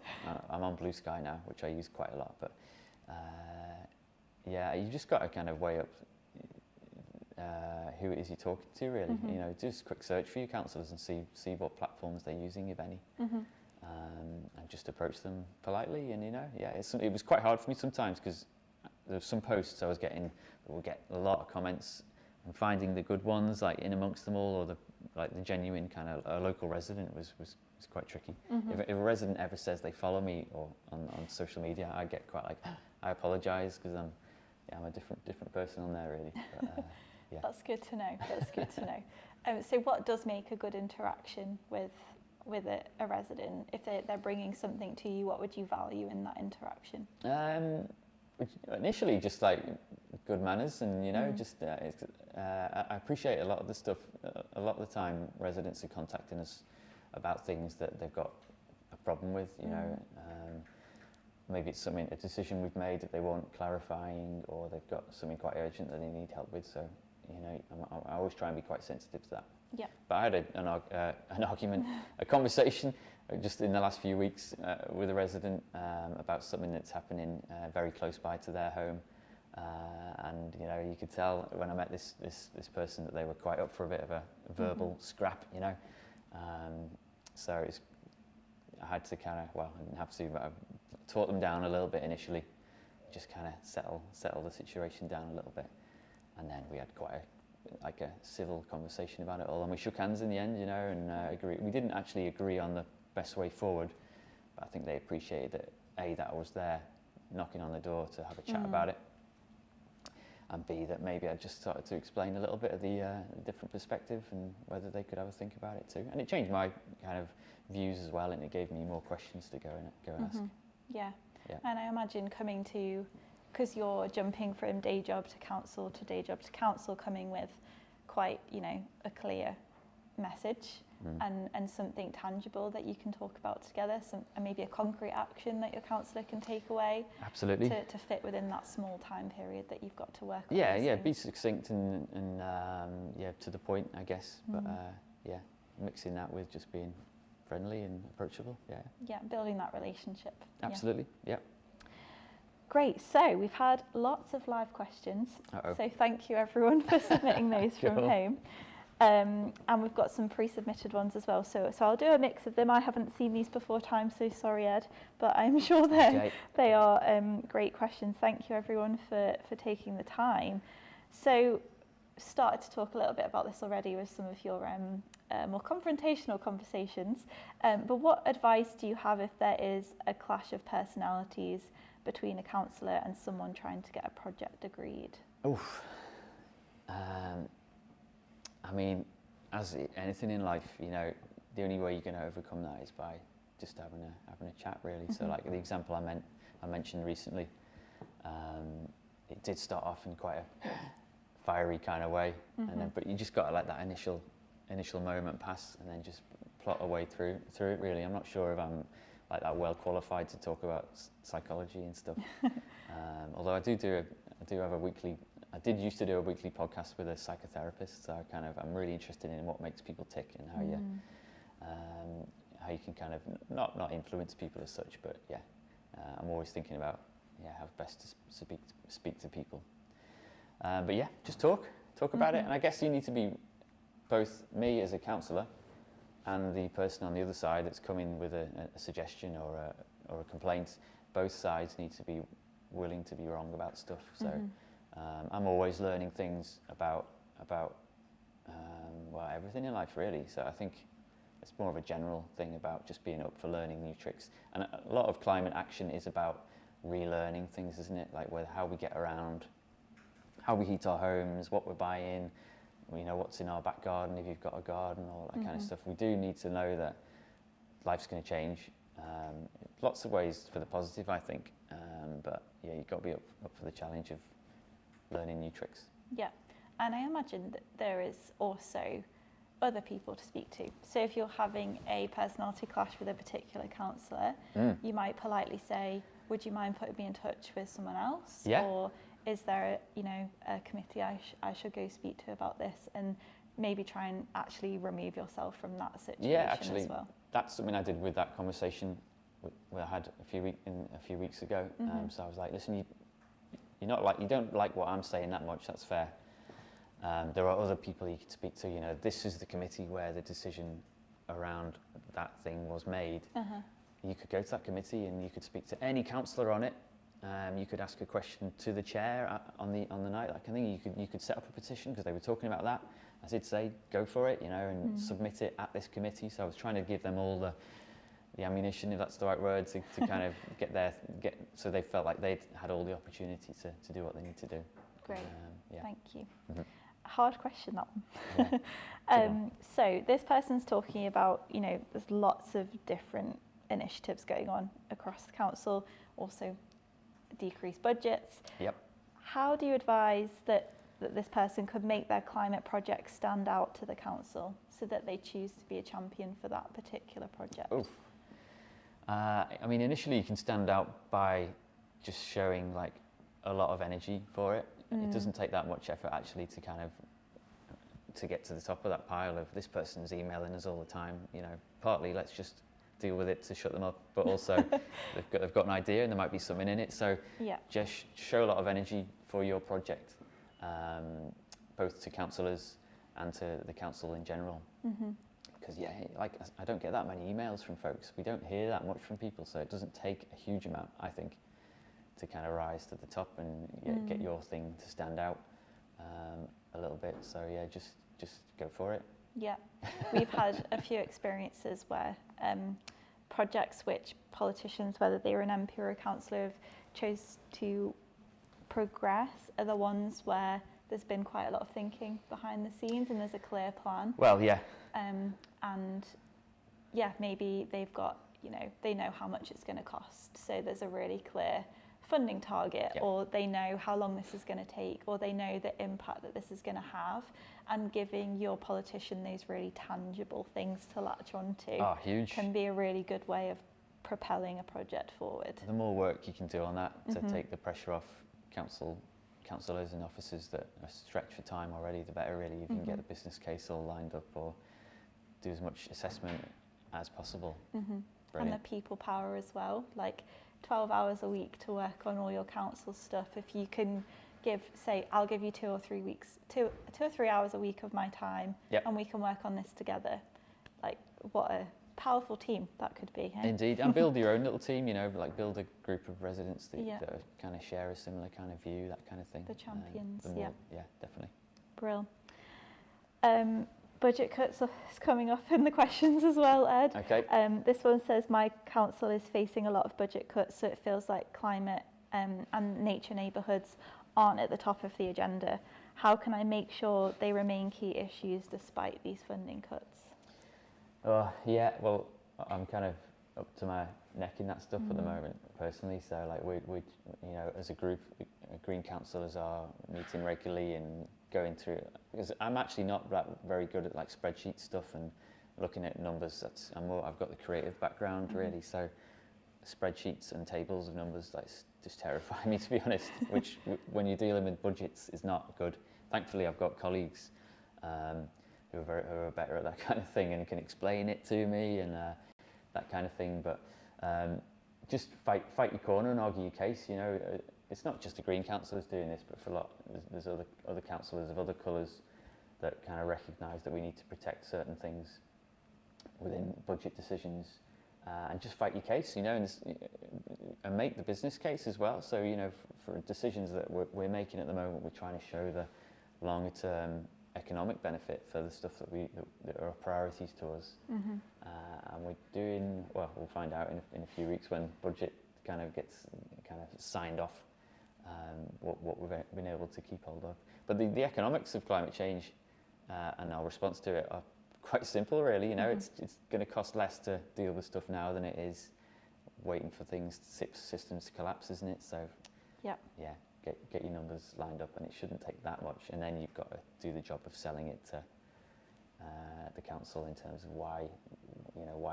I'm on Blue Sky now, which I use quite a lot. But yeah, you just got to kind of weigh up who it is you're talking to, really. Just a quick search for your councillors and see what platforms they're using, if any. And just approach them politely. And it was quite hard for me sometimes because there were some posts I was getting that would get a lot of comments, and finding the good ones in amongst them all, or the genuine kind of local resident was quite tricky. If a resident ever says they follow me or on social media, I get quite I apologise because I'm a different person on there, really. But, yeah. That's good to know. That's good to know. So what does make a good interaction with a resident? If they're bringing something to you, what would you value in that interaction? Initially, just good manners, and I appreciate a lot of the stuff. A lot of the time, residents are contacting us about things that they've got a problem with. Maybe it's a decision we've made that they want clarifying, or they've got something quite urgent that they need help with. So, I always try and be quite sensitive to that. Yeah. But I had an argument, a conversation just in the last few weeks with a resident about something that's happening very close by to their home. And you could tell when I met this person that they were quite up for a bit of a verbal scrap. So I had to kind of, I didn't have to, but I taught them down a little bit initially, just kind of settle the situation down a little bit, and then we had quite a civil conversation about it all, and we shook hands in the end, and agree. We didn't actually agree on the best way forward, but I think they appreciated that that I was there knocking on the door to have a chat about it, and B, that maybe I just started to explain a little bit of the different perspective and whether they could have a think about it too. And it changed my kind of views as well, and it gave me more questions to go and ask. Yeah. And I imagine coming to, because you're jumping from day job to council, coming with quite, a clear message and something tangible that you can talk about together, and maybe a concrete action that your councillor can take away. Absolutely. To fit within that small time period that you've got to work on. Yeah, be succinct and to the point, I guess. But mixing that with just being friendly and approachable. Yeah, building that relationship. Absolutely. Yeah. Great, so we've had lots of live questions. So thank you everyone for submitting those from home. And we've got some pre-submitted ones as well. So I'll do a mix of them. I haven't seen these before time, so sorry Ed, but I'm sure they are great questions. Thank you everyone for taking the time. So started to talk a little bit about this already with some of your more confrontational conversations. But what advice do you have if there is a clash of personalities between a councillor and someone trying to get a project agreed? I mean, as anything in life, the only way you're going to overcome that is by just having a chat, really. So, like the example I mentioned recently, it did start off in quite a fiery kind of way, and then but you just got to let that initial moment pass, and then just plot a way through it. Really, I'm not sure if I'm like that well qualified to talk about psychology and stuff. Although I did used to do a weekly podcast with a psychotherapist, so I'm really interested in what makes people tick and how you can kind of not influence people as such, but I'm always thinking about how best to speak to people. But yeah, just talk about it, and I guess you need to be both me as a councillor and the person on the other side that's coming with a suggestion or a complaint. Both sides need to be willing to be wrong about stuff. So I'm always learning things about everything in life, really. So I think it's more of a general thing about just being up for learning new tricks. And a lot of climate action is about relearning things, isn't it? Like how we get around, how we heat our homes, what we're buying, what's in our back garden if you've got a garden, all that kind of stuff. We do need to know that life's going to change. Lots of ways for the positive, I think. But yeah, you've got to be up for the challenge of learning new tricks. Yeah, and I imagine that there is also other people to speak to. So if you're having a personality clash with a particular councillor, you might politely say, would you mind putting me in touch with someone else? Yeah. Or is there a committee I should go speak to about this, and maybe try and actually remove yourself from that situation as well? That's something I did with that conversation we had a few weeks ago. So I was like, listen, you don't like what I'm saying that much. That's fair. There are other people you could speak to. This is the committee where the decision around that thing was made. You could go to that committee and you could speak to any councillor on it. You could ask a question to the chair on the night. Like, I think you could set up a petition, because they were talking about that. I did say go for it, and submit it at this committee. So I was trying to give them all the ammunition, if that's the right word, to kind of get so they felt like they'd had all the opportunity to do what they need to do. Great, thank you. Hard question, that one. Yeah. So this person's talking about, there's lots of different initiatives going on across the council, also decreased budgets. Yep. How do you advise that this person could make their climate project stand out to the council so that they choose to be a champion for that particular project? Oof. Initially you can stand out by just showing like a lot of energy for it. It doesn't take that much effort actually to get to the top of that pile of this person's emailing us all the time. Partly let's just deal with it to shut them up, but also they've got an idea and there might be something in it. So just show a lot of energy for your project, both to councillors and to the council in general. Because I don't get that many emails from folks. We don't hear that much from people, so it doesn't take a huge amount, I think, to kind of rise to the top and get your thing to stand out a little bit. So yeah, just go for it. Yeah, we've had a few experiences where projects which politicians, whether they were an MP or a councillor, have chose to progress are the ones where there's been quite a lot of thinking behind the scenes and there's a clear plan. Well, yeah. And yeah, maybe they've got, they know how much it's going to cost. So there's a really clear funding target, or they know how long this is going to take, or they know the impact that this is going to have, and giving your politician those really tangible things to latch onto can be a really good way of propelling a project forward. The more work you can do on that to take the pressure off councillors and officers that are stretched for time already, the better really. If you can get the business case all lined up or do as much assessment as possible. And the people power as well, like 12 hours a week to work on all your council stuff. If you can say, I'll give you 2 or 3 hours a week of my time, and we can work on this together. Like, what a powerful team that could be. Hey? Indeed, and build your own little team, like build a group of residents that kind of share a similar kind of view, that kind of thing. The champions, yeah, definitely. Brill. Budget cuts is coming up in the questions as well, Ed. Okay. This one says, my council is facing a lot of budget cuts, so it feels like climate and nature neighbourhoods aren't at the top of the agenda. How can I make sure they remain key issues despite these funding cuts? Yeah, well, I'm kind of up to my neck in that stuff at the moment, personally. So, like, we as a group, Green Councillors are meeting regularly and going through, because I'm actually not that very good at like spreadsheet stuff and looking at numbers. I've got the creative background really, so spreadsheets and tables of numbers that just terrify me, to be honest, which when you're dealing with budgets is not good. Thankfully, I've got colleagues who are better at that kind of thing and can explain it to me and that kind of thing. But just fight your corner and argue your case. You know, it's not just the Green Councillors doing this, but for a lot, there's other councillors of other colours that kind of recognise that we need to protect certain things within budget decisions, and just fight your case, you know, and make the business case as well. So, you know, for decisions that we're making at the moment, we're trying to show the longer term economic benefit for the stuff that are priorities to us. And we're doing, well, we'll find out in a few weeks when budget kind of gets signed off, what we've been able to keep hold of. But the economics of climate change and our response to it are quite simple, really. You know, it's going to cost less to deal with stuff now than it is waiting for systems to collapse, isn't it? So, yeah, get your numbers lined up, and it shouldn't take that much. And then you've got to do the job of selling it to the council in terms of why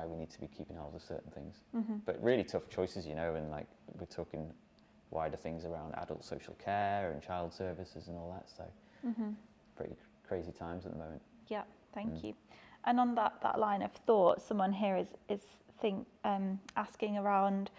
we need to be keeping hold of certain things. But really tough choices, you know, and like we're talking wider things around adult social care and child services and all that. So, pretty crazy times at the moment. Yeah, thank you. And on that line of thought, someone here is asking around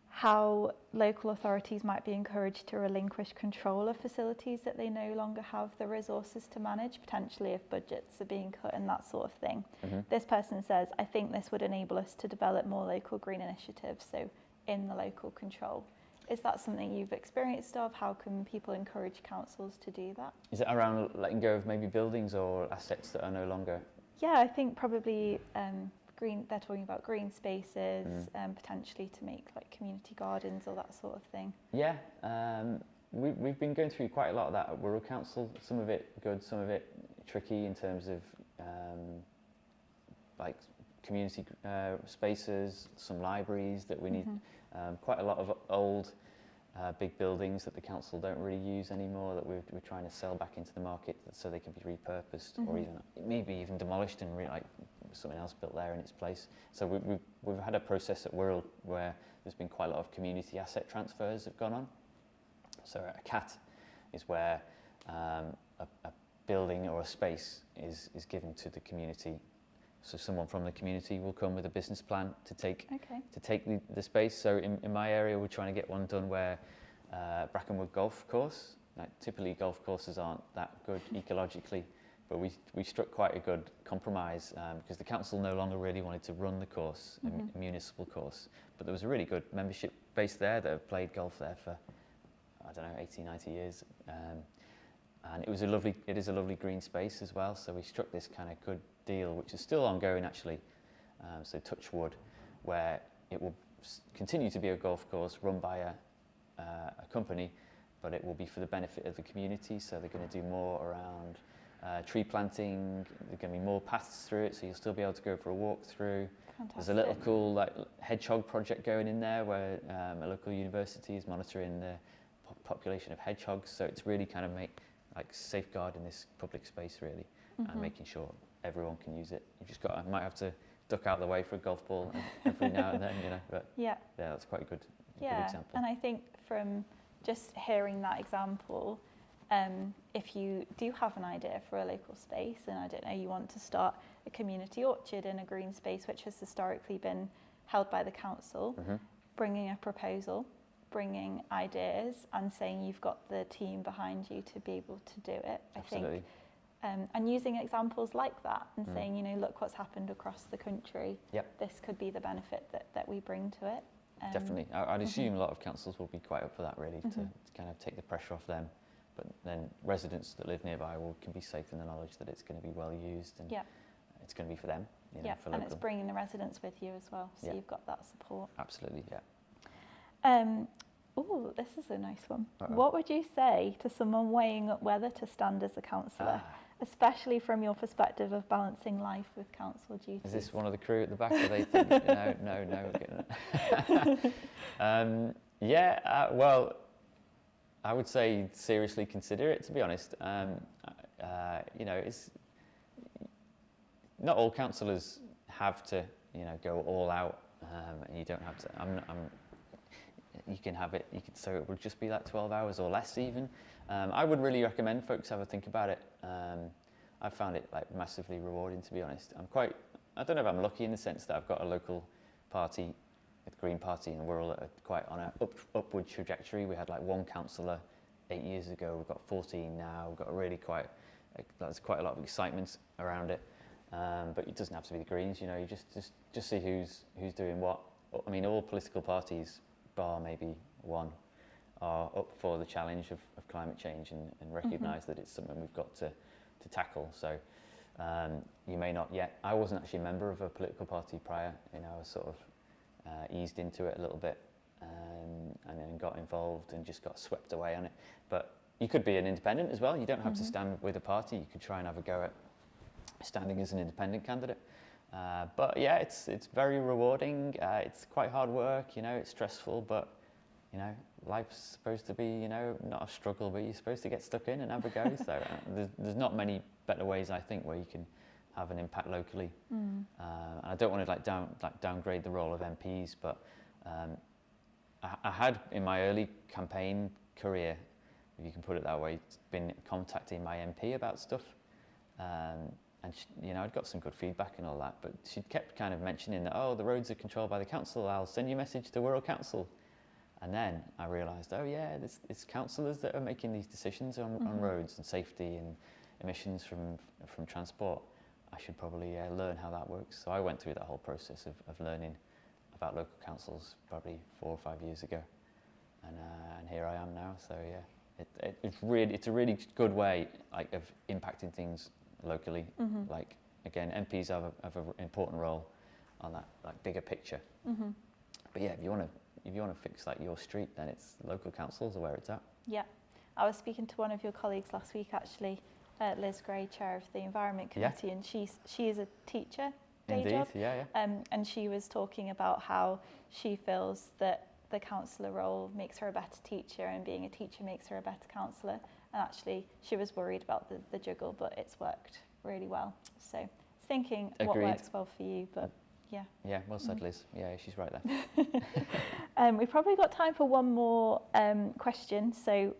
how local authorities might be encouraged to relinquish control of facilities that they no longer have the resources to manage, potentially if budgets are being cut and that sort of thing. This person says, I think this would enable us to develop more local green initiatives, so in the local control. Is that something you've experienced of? How can people encourage councils to do that? Is it around letting go of maybe buildings or assets that are no longer? Yeah, I think probably they're talking about green spaces, potentially to make like community gardens or that sort of thing. Yeah, we've been going through quite a lot of that at Wirral Council. Some of it good, some of it tricky in terms of like community spaces, some libraries that we need. Quite a lot of old big buildings that the council don't really use anymore that we're trying to sell back into the market so they can be repurposed or even maybe even demolished and like something else built there in its place. So we've had a process at Wirral where there's been quite a lot of community asset transfers have gone on. So a CAT is where a building or a space is given to the community. So someone from the community will come with a business plan to take the space. So in my area, we're trying to get one done where Brackenwood Golf Course. Like, typically golf courses aren't that good ecologically, but we struck quite a good compromise because the council no longer really wanted to run the course, a municipal course. But there was a really good membership base there that have played golf there for, I don't know, 80, 90 years. And it is a lovely green space as well. So we struck this kind of good deal, which is still ongoing actually. So touch wood, where it will continue to be a golf course run by a company, but it will be for the benefit of the community. So they're going to do more around tree planting. There's going to be more paths through it, so you'll still be able to go for a walk through. Fantastic. There's a little cool like hedgehog project going in there, where a local university is monitoring the population of hedgehogs. So it's really kind of safeguarding this public space really, and making sure everyone can use it. You've just might have to duck out of the way for a golf ball every now and then, you know. But yeah, that's quite a good example. And I think from just hearing that example, if you do have an idea for a local space, and I don't know, you want to start a community orchard in a green space which has historically been held by the council, bringing a proposal, bringing ideas and saying you've got the team behind you to be able to do it. Absolutely. I think, and using examples like that and saying, you know, look what's happened across the country. This could be the benefit that we bring to it. Definitely. I'd assume a lot of councils will be quite up for that really, to kind of take the pressure off them. But then residents that live nearby can be safe in the knowledge that it's going to be well used and it's going to be for them. You know, for and local. it's bringing the residents with you as well, so you've got that support. Absolutely, yeah. Oh, this is a nice one. What would you say to someone weighing up whether to stand as a councillor, especially from your perspective of balancing life with council duties? Is this one of the crew at the back? Are they think, no? Well, I would say seriously consider it, to be honest. You know, it's not all councillors have to, you know, go all out and you don't have to. You can have it. So it would just be like 12 hours or less even. I would really recommend folks have a think about it. I found it like massively rewarding, to be honest. I don't know if I'm lucky in the sense that I've got a local party, the Green Party in Wirral, that are quite on an upward trajectory. We had like 1 councillor 8 years ago. We've got 14 now. We've got there's quite a lot of excitement around it. But it doesn't have to be the Greens. You know, you just see who's doing what. I mean, all political parties, bar maybe one, are up for the challenge of climate change and recognise that it's something we've got to tackle. So you may not yet. I wasn't actually a member of a political party prior. You know, I was sort of eased into it a little bit, and then got involved and just got swept away on it. But you could be an independent as well. You don't have to stand with a party. You could try and have a go at standing as an independent candidate. But yeah, it's very rewarding. It's quite hard work, you know, it's stressful, but you know, life's supposed to be, you know, not a struggle, but you're supposed to get stuck in and have a go. So there's not many better ways, I think, where you can have an impact locally. And I don't want to downgrade the role of MPs, but I had in my early campaign career, if you can put it that way, been contacting my MP about stuff. And you know, I'd got some good feedback and all that, but she kept kind of mentioning that, oh, the roads are controlled by the council, I'll send you a message to Wirral Council. And then I realised, oh yeah, it's councillors that are making these decisions on roads and safety and emissions from transport. I should probably learn how that works. So I went through that whole process of learning about local councils probably 4 or 5 years ago. And here I am now, so yeah. It's a really good way like of impacting things locally. Like again, MPs have an important role on that like bigger picture. But yeah, if you want to fix like your street, then it's local councils are where it's at. Yeah, I was speaking to one of your colleagues last week actually, Liz Gray, chair of the Environment Committee, and she is a teacher. Indeed, job. Yeah. And she was talking about how she feels that the councillor role makes her a better teacher, and being a teacher makes her a better councillor. And actually, she was worried about the juggle, but it's worked really well. So, thinking Agreed. What works well for you, but yeah. Yeah, well said, Liz. Yeah, she's right there. We've probably got time for one more question. So,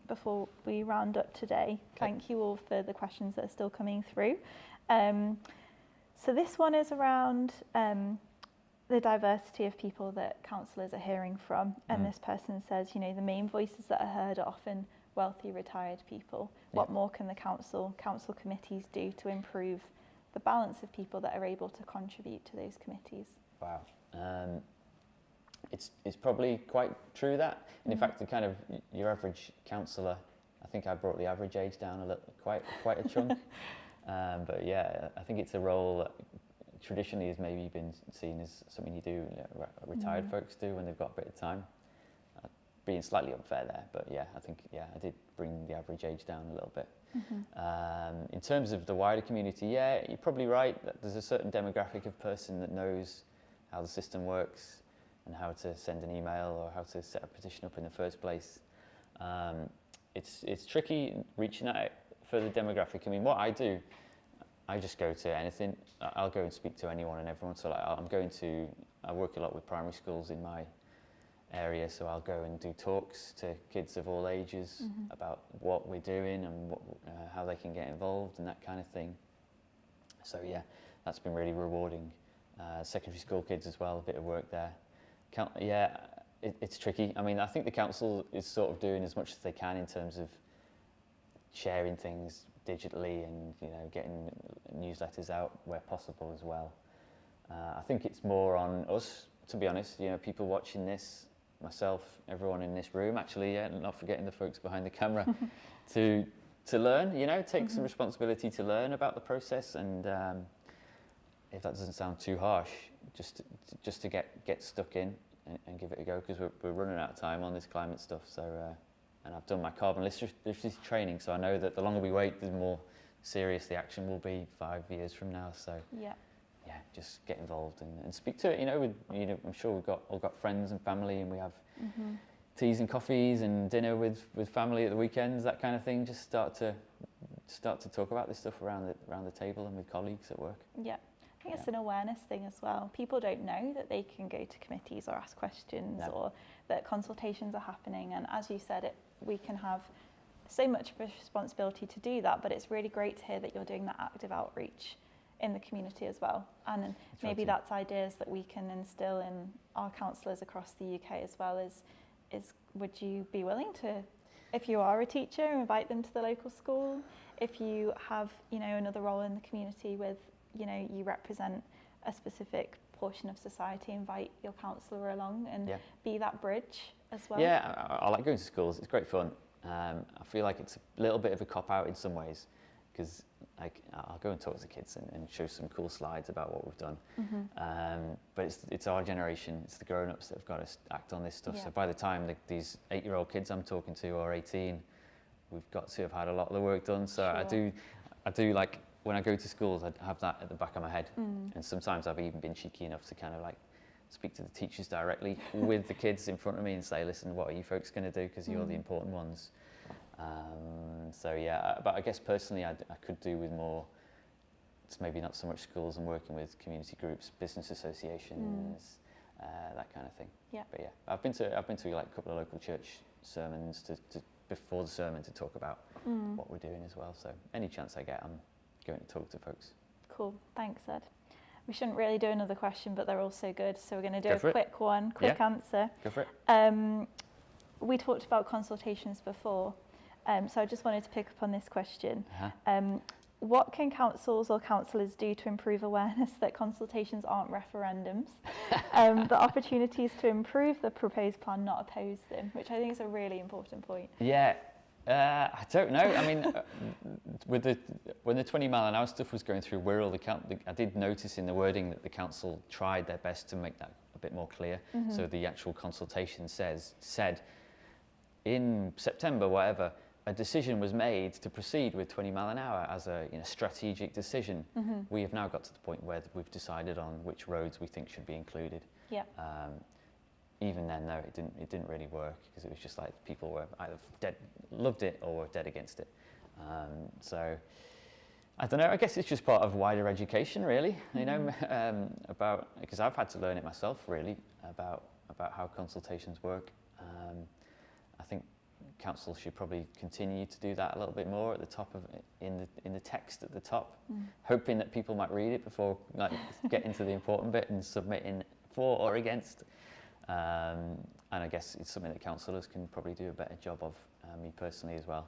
before we round up today, thank you all for the questions that are still coming through. So this one is around the diversity of people that councillors are hearing from. And this person says, you know, the main voices that are heard are often wealthy retired people. What more can the council committees do to improve the balance of people that are able to contribute to those committees? Wow. It's probably quite true that. And in fact, the kind of your average councillor, I think I brought the average age down a little, quite a chunk. But yeah, I think it's a role that traditionally has maybe been seen as something you do, you know, retired folks do when they've got a bit of time. Being slightly unfair there, but yeah, I think I did bring the average age down a little bit. In terms of the wider community, yeah, you're probably right that there's a certain demographic of person that knows how the system works and how to send an email or how to set a petition up in the first place. It's tricky reaching out for the demographic. I mean, what I do, I just go to anything. I'll go and speak to anyone and everyone. So like, I work a lot with primary schools in my area, so I'll go and do talks to kids of all ages about what we're doing and how they can get involved and that kind of thing. So yeah, that's been really rewarding. Secondary school kids as well, a bit of work there. It's tricky. I mean, I think the council is sort of doing as much as they can in terms of sharing things digitally and, you know, getting newsletters out where possible as well. I think it's more on us, to be honest, you know, people watching this, myself, everyone in this room actually, and not forgetting the folks behind the camera, to learn, you know, take some responsibility to learn about the process, and if that doesn't sound too harsh, just to get stuck in and give it a go, because we're running out of time on this climate stuff. So and I've done my carbon literacy training, so I know that the longer we wait, the more serious the action will be 5 years from now. So yeah, just get involved and speak to it. You know, I'm sure we've all got friends and family, and we have teas and coffees and dinner with family at the weekends, that kind of thing. Just start to talk about this stuff around the table and with colleagues at work. Yeah, I think it's an awareness thing as well. People don't know that they can go to committees or ask questions, or that consultations are happening. And as you said, we can have so much of a responsibility to do that, but it's really great to hear that you're doing that active outreach in the community as well. And maybe that's ideas that we can instill in our councillors across the UK as well. Is would you be willing to, if you are a teacher, invite them to the local school? If you have, another role in the community with, you represent a specific portion of society, invite your councillor along and be that bridge as well. Yeah, I like going to schools. It's great fun. I feel like it's a little bit of a cop-out in some ways, because I'll go and talk to kids and show some cool slides about what we've done. But it's our generation, it's the grown-ups that have got to act on this stuff. So by the time these 8-year-old kids I'm talking to are 18, we've got to have had a lot of the work done. So I do like, when I go to schools, I have that at the back of my head. And sometimes I've even been cheeky enough to kind of like speak to the teachers directly with the kids in front of me and say, listen, what are you folks going to do? Because you're the important ones. So yeah, but I guess personally I could do with more. It's maybe not so much schools and working with community groups, business associations, that kind of thing. Yeah. But yeah, I've been to like a couple of local church sermons to before the sermon to talk about what we're doing as well. So any chance I get, I'm going to talk to folks. Cool, thanks Ed. We shouldn't really do another question, but they're all so good. So we're going to do a quick answer. Go for it. We talked about consultations before, so I just wanted to pick up on this question. What can councils or councillors do to improve awareness that consultations aren't referendums? The opportunities to improve the proposed plan, not oppose them, which I think is a really important point. Yeah, I don't know. I mean, when the 20 mile an hour stuff was going through Wirral, I did notice in the wording that the council tried their best to make that a bit more clear. So the actual consultation said in September, whatever, a decision was made to proceed with 20 mile an hour as a strategic decision. We have now got to the point where we've decided on which roads we think should be included. Yeah. Even then, though, it didn't really work, because it was just like people were either loved it or were dead against it. So I don't know. I guess it's just part of wider education, really. About, because I've had to learn it myself, really, about how consultations work. I think council should probably continue to do that a little bit more at the top of it, in the text at the top, hoping that people might read it before getting to the important bit and submitting for or against. And I guess it's something that councillors can probably do a better job of, me personally as well,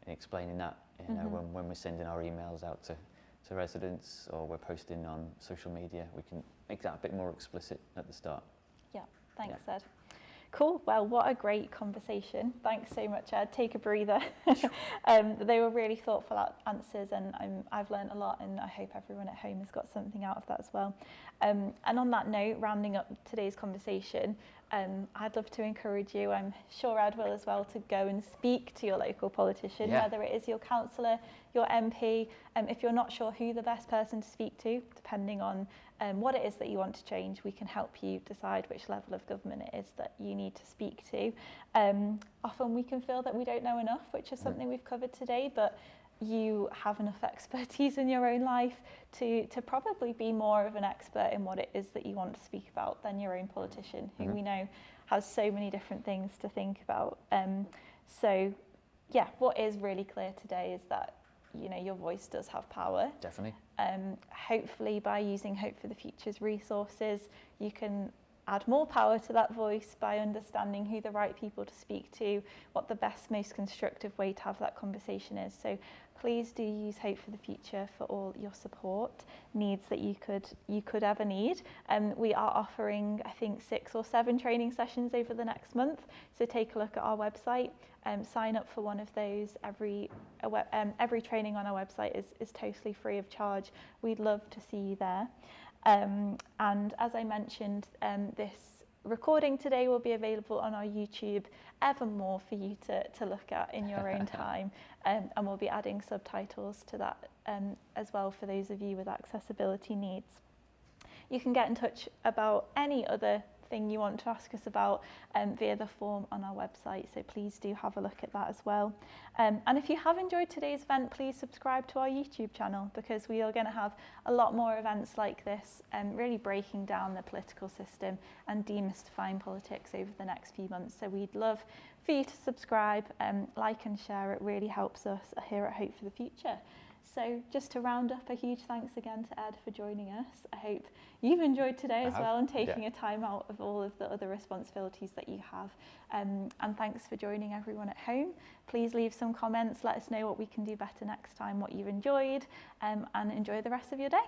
in explaining that. When we're sending our emails out to residents, or we're posting on social media, we can make that a bit more explicit at the start. Yeah, thanks Ed. Cool. Well, what a great conversation. Thanks so much, Ed. Take a breather. They were really thoughtful answers, and I've learned a lot, and I hope everyone at home has got something out of that as well. And on that note, rounding up today's conversation, I'd love to encourage you, I'm sure Ed will as well, to go and speak to your local politician, whether it is your councillor, your MP. If you're not sure who the best person to speak to, depending on what it is that you want to change, we can help you decide which level of government it is that you need to speak to. Often we can feel that we don't know enough, which is something we've covered today, but you have enough expertise in your own life to probably be more of an expert in what it is that you want to speak about than your own politician, who we know has so many different things to think about. So yeah, what is really clear today is that your voice does have power. Definitely. Hopefully by using Hope for the Future's resources, you can add more power to that voice by understanding who the right people to speak to, what the best, most constructive way to have that conversation is. So please do use Hope for the Future for all your support needs that you could ever need. We are offering, I think, 6 or 7 training sessions over the next month. So take a look at our website, sign up for one of those. Every training on our website is totally free of charge. We'd love to see you there. And as I mentioned, this recording today will be available on our YouTube ever more for you to look at in your own time, and we'll be adding subtitles to that as well for those of you with accessibility needs. You can get in touch about any other anything you want to ask us about via the form on our website, so please do have a look at that as well. And if you have enjoyed today's event, please subscribe to our YouTube channel, because we are going to have a lot more events like this, really breaking down the political system and demystifying politics over the next few months. So we'd love for you to subscribe, like and share. It really helps us here at Hope for the Future. So just to round up, a huge thanks again to Ed for joining us. I hope you've enjoyed today as well, and taking a time out of all of the other responsibilities that you have. And thanks for joining everyone at home. Please leave some comments, let us know what we can do better next time, what you've enjoyed, and enjoy the rest of your day.